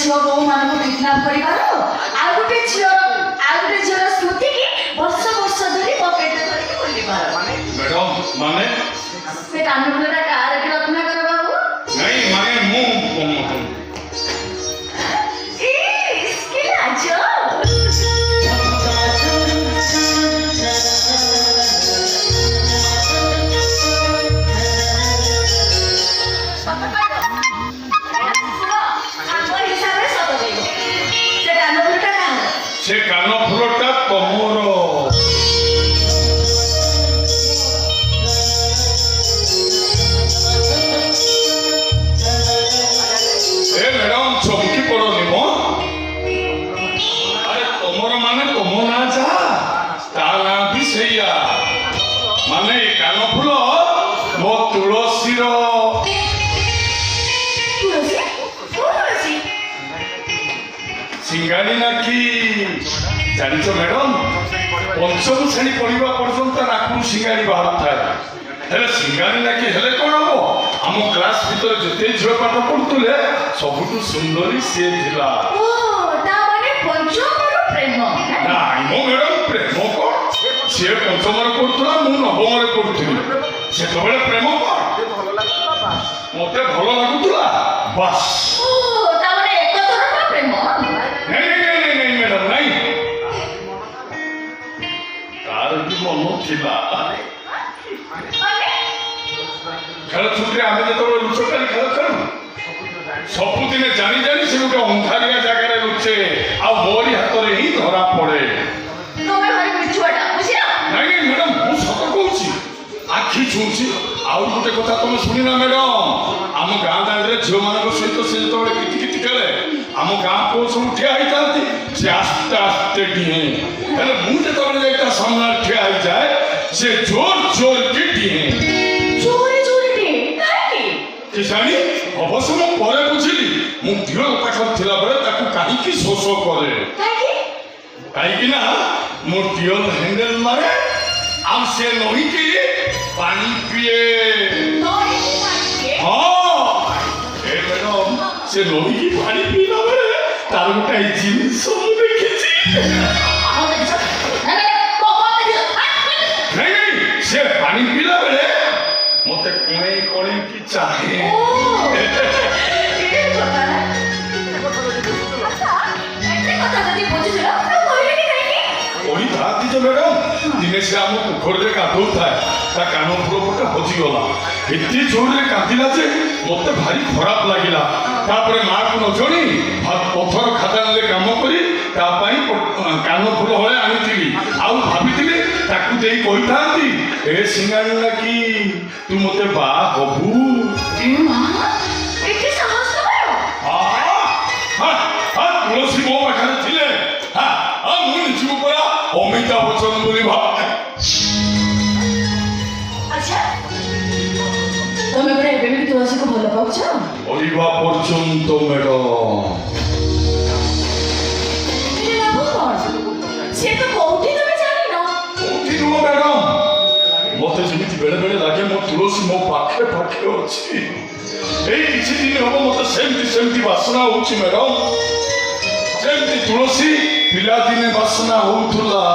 झील बो मान किडनाप कर गोटे झील स्मृति की वर्ष वर्ष धरी पकेट धरिक बुली पार मैडम माने से कानफुलटा कार के रत्ना कर बाबू नहीं माने मु इसके लाजो से कान फुलटा तमर मैडम चमकी पड़नी मो अरे तमर माने तम ना जा ता ना भी सैया माने कान फुल मो तुलसीर सिंगाड़ी ना कि जानिच मैडम पंचम श्रेणी पढ़ा पर्यंत नाकू सिंगाड़ी बाहर थाए हेले सिंगाड़ी ना कि हेले कौन हम आम क्लास भीतर जिते झील पाठ पढ़ुले सबुठ सुंदरी सी थिला नाई मो मैडम प्रेम कौन सी पंचम पढ़ुला मु नवम पढ़ुली से प्रेम कौन मत भल लगुला बस मन थिला खेल छुट्टी आम जो लुचकाली खेल खेलु सबुदिन जानी जानी से गोटे अंधारिया जगह लुचे आोरी हाथ में ही धरा पड़े नहीं मैडम मु सत कहूँ आखि छुँची आउ गोटे कथा तुम शुणिना मैडम आम गाँ दाँड़े झील मान सहित से जो किति खेले आम गाँ पुओ सब ठिया होता से आस्ते आस्ते डिहे हेल्ले मुझे सामने ठिया हो जाए से जोर जोर की डिहे किसानी अवश्य मु परे बुझिली मु दिह पाखर थिला बेले ताकू काहीकि शोष करे काहीकि ना मु दियल हैंडल मारे आ से नही की पानी पिए हाँ ए मैडम से नही की पानी पीला बेले तार गोटे जिनिस मु देखिछि से पानी पीला बेले मत कणे कणे की चाहे मैडम दिने से आम पोखर गाधो थाए कान फुल पटा हजिगला एत जोर कांदिला जे मत भारी खराब लगिला माँ को न जणी पथर खादान काम करी कान फुल हले आनी आउ भाभी ताकू दे कही था ए सिंगाड़ी ना कि तू मत बा हबू तुलसी मो पाखे थिले मुझे पड़ा अमिताभ बच्चन बोली भाव अच्छा तुम्हें बड़े बेबी तुलसी को भल पाउछ ओलिवा पर्यंत मैडम से तो कोठी तमे जानि न कोठी नो मैडम मते जेमिति बेले बेले लागे मो तुलसी मो पाखे पाखे अछि ए किछि दिन हबो मते सेमति वासना होछि मैडम जेमिति तुलसी पिला दिने वासना होउथुला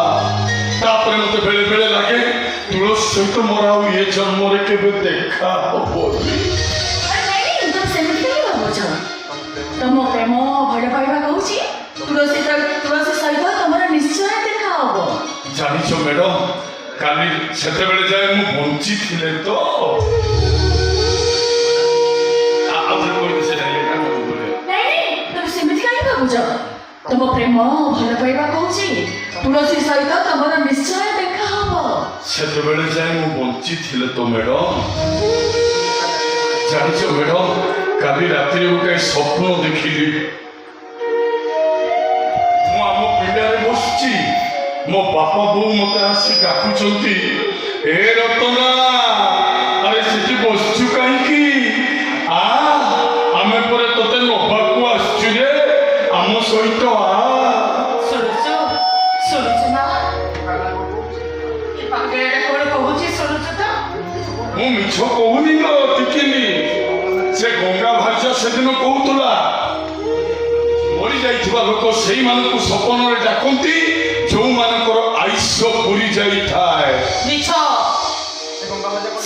तापरे मते बेले बेले लागे तुलसी सहित मोर आउ ये जन्म रे केबे देखा हबो नहीं तुम सेमति नहीं भाबुछ तम प्रेम भड़ पाइबा कहूछि तुलसी सहित तमरा निश्चय देखा हबो जानिछो मैडम काली सेते बेले जाय मु बंची थिले तो तुम प्रेम भल पाइबा कहूछि तुलसी सहित तमरा निश्चय देखा हबो सेते बेले जाय मु बंची थिले तो मैडम जानिछो मैडम काली राति रे गोटे स्वप्न देखिली मु आम पिंडारे बसछि मो बापा बो मते आसी डाकुचंती ए रतना अरे सेठी बसछु काई की आ आमे परे तते नबाकू आछछु रे आम सहित आ सुनुछु ना ए पागेडा कोड कहूछि सुनुछु तो मु मिछ कहूनी लो टिकिनी से गंगा भाषा से दिन कहूतला ମରି ଯାଇଥିବା ଲୋକ ସେଇମାନଙ୍କୁ ସପନରେ ଡାକନ୍ତି ଯୋଉମାନଙ୍କର ଆୟୁଷ ପୁରି ଯାଇଥାଏ। ମିଛ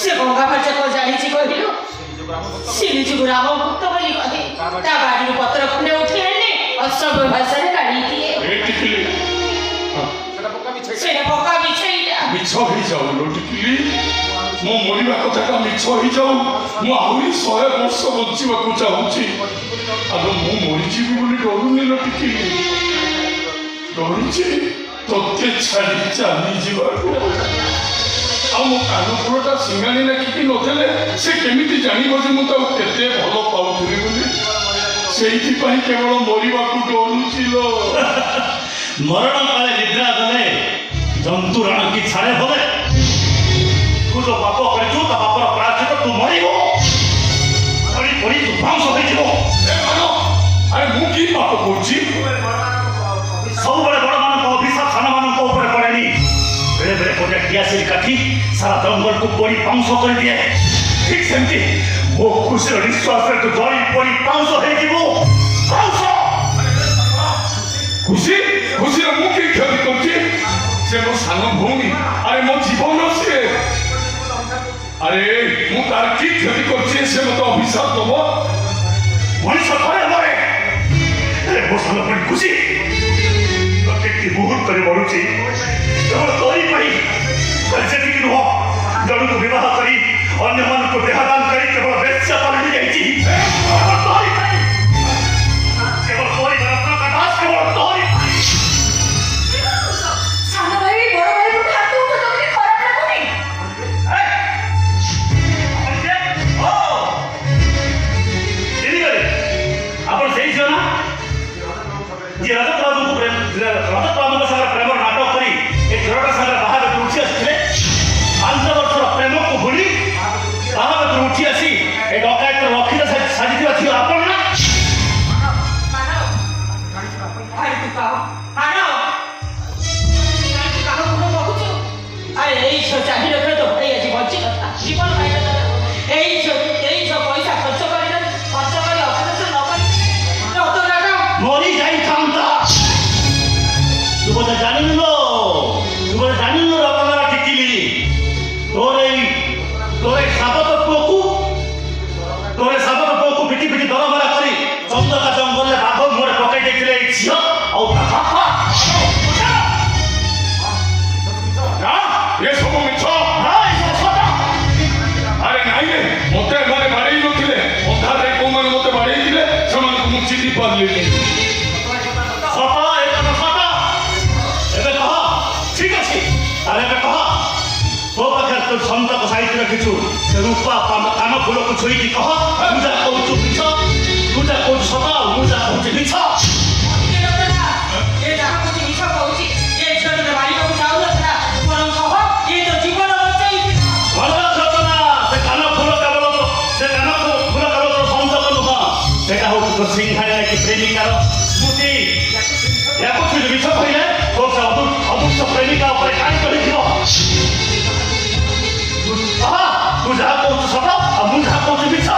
ସେ ଗଙ୍ଗା ଭାଚକ ଜାଣିଛି କହିଲୁ ସେ ନିଜକୁ ରାମ ଭକ୍ତ ବୋଲି କହେ ତା ବାଡ଼ିରୁ ପତ୍ର ଖଣ୍ଡେ ଉଠି ଆଣିଲେ ଅସଭ୍ୟ ଭାଷାରେ କାଢି ଦିଏ ସେଇଟା ପକା ମିଛେଇଟା ମିଛ ହେଇଯାଉ ଲୋ ଟିକିଲି ମୋ ମରିବା କଥାଟା ମିଛ ହେଇଯାଉ ମୁଁ ଆହୁରି 100 ବର୍ଷ ବଞ୍ଚିବାକୁ ଚାହୁଁଛି ଆଗ ମୁଁ ମରିଯିବି ବୋଲି ଡରୁନି ଲୋ ଟିକିଲି ଡରୁଛି ତତେ ଛାଡ଼ି ଚାଲିଯିବାକୁ ଆଉ ମୋ କାନପୁରଟା ସିଙ୍ଗାଣି ନାଖିକି ନଦେଲେ ସେ କେମିତି ଜାଣିବ ଯେ ମୁଁ ତାକୁ କେତେ ଭଲ ପାଉଥିଲି ବୋଲି ସେଇଥିପାଇଁ କେବଳ ମରିବାକୁ ଡରୁଛି ଲୋ मरण काले निद्रा गले जंतु रण की छाड़े होले तू जो पाप करिछु ता पापर प्रायश्चित तू मरिबो पड़ी पड़ी तू ध्वंस होई जिवो ए मानो अरे मु की पाप करछि सब बड़े बड़ मान को अभिशाप खाना मान को ऊपर पड़ेनी बेले बेले कोटे कियासिल काठी सारा जंगल को पड़ी ध्वंस कर दिए ठीक सेमती वो खुशी निश्वास रे तू जड़ी पड़ी ध्वंस होई जिवो ध्वंस खुशी खुशी मु की क्षति करछि से मो सान भूमि अरे मो जीवन से अरे मु तार की क्षति करछि से मते अभिशाप दबो मनुष्य थरे मरे अरे मो सान पड़ी खुशी प्रत्येक मुहूर्त करे बढुछि केवल तोरी पई कर्जती की नुह जणु को विवाह करी अन्य मन को देहदान करी केवल वेश्या पलटी जाइछि केवल तोरी पई केवल तोरी रत्न कटास केवल तोरी ସାନ ଭାଇ ବଡ଼ ଭାଇ କୁ ହାତ ଉଠା ତମେ ଖରାପ ଲାଗୁନି ଆପଣ ସେଇ ଝିଅ ନା ଯିଏ ରଜତ ବାବୁଙ୍କୁ ରଜତ ବାବୁଙ୍କ ସାଙ୍ଗରେ ପ୍ରେମର ନାଟକ କରି ଏ ଝିଅଟା ସାଙ୍ଗରେ ବାହାଘର ଉଠି ଆସିଥିଲେ 5 ବର୍ଷର ପ୍ରେମକୁ ଭୁଲି ବାହାଘର ଉଠି ଆସି ଏ ଡକାୟତର ରକ୍ଷିତ ସାଜିଥିବା ଝିଅ ଆପଣ ନା ଆରେ ତୁ କହ ଆଣ କାହା ଗୁଣ କହୁଛୁ ଆରେ ଏଇ ଝିଅ ଚାହିଁ ରଖିଲେ ତ ଭାଇ ଆଜି ବଞ୍ଚି କଥା ଜୀବନ ପାଇଲା ଏଇ ଝିଅ ପଇସା ଖର୍ଚ୍ଚ କରି ଅପରେସନ ନ କରି ମରି ଯାଇଥାନ୍ତା ତୁ ବୋଧେ ଜାଣିଲୁ ରକମର ଟିକିଲି ତୋର ସାବତ ପୁଅକୁ ପିଟି ପିଟି ଦରମାରା କରି ଚନ୍ଦକା ଜଙ୍ଗଲରେ ବାଘ ମୁହଁରେ ପକାଇ ଦେଇଥିଲେ ଏଇ ଝିଅ ଆଉ ତା ବାପା ये सब मिछ अरे नाई मते माने बाड़े नथिले अंधारे को माने मते बाड़े दिले समान को मु चिठी पारलिनी ଏବେ କହ ଠିକ ଅଛି ଆରେ ଏବେ କହ ତୋ ପାଖରେ ତୋ ସନ୍ତକ ସାଇତି ରଖିଛୁ ସେ ରୂପା କାନ ଫୁଲକୁ ଛୁଇଁକି କହ ମୁଁ ଯାହା କହୁଛୁ ମିଛ ତୁ ଯାହା କହୁଛୁ ସତ ମୁଁ ଯାହା କହୁଛି ମିଛ ଏ ଯାହା କହୁଛି ମିଛ କହୁଛି ଏ ଝିଅଟା ବାଡ଼ିବାକୁ ଚାହୁଁନଥିଲା ବରଂ କହ ଏ ତ ଜୀବନ ବଞ୍ଚେଇଛି ସେ କାନ ଫୁଲ କେବଳ ତୋ ସନ୍ତକ ନୁହଁ ସେଟା ହଉଛି ତୋ ସିଂହାରେ କି ପ୍ରେମିକାର ସ୍ମୃତି ୟାକୁ ତୁ ମିଛ କହିଲେ ତୋ ସେ ଅଦୃଶ୍ୟ ପ୍ରେମିକା ଉପରେ କାହିଁ କରିଥିବ ତୁ ଯାହା କହୁଛୁ ସତ ଆଉ ମୁଁ ଯାହା କହୁଛି ମିଛ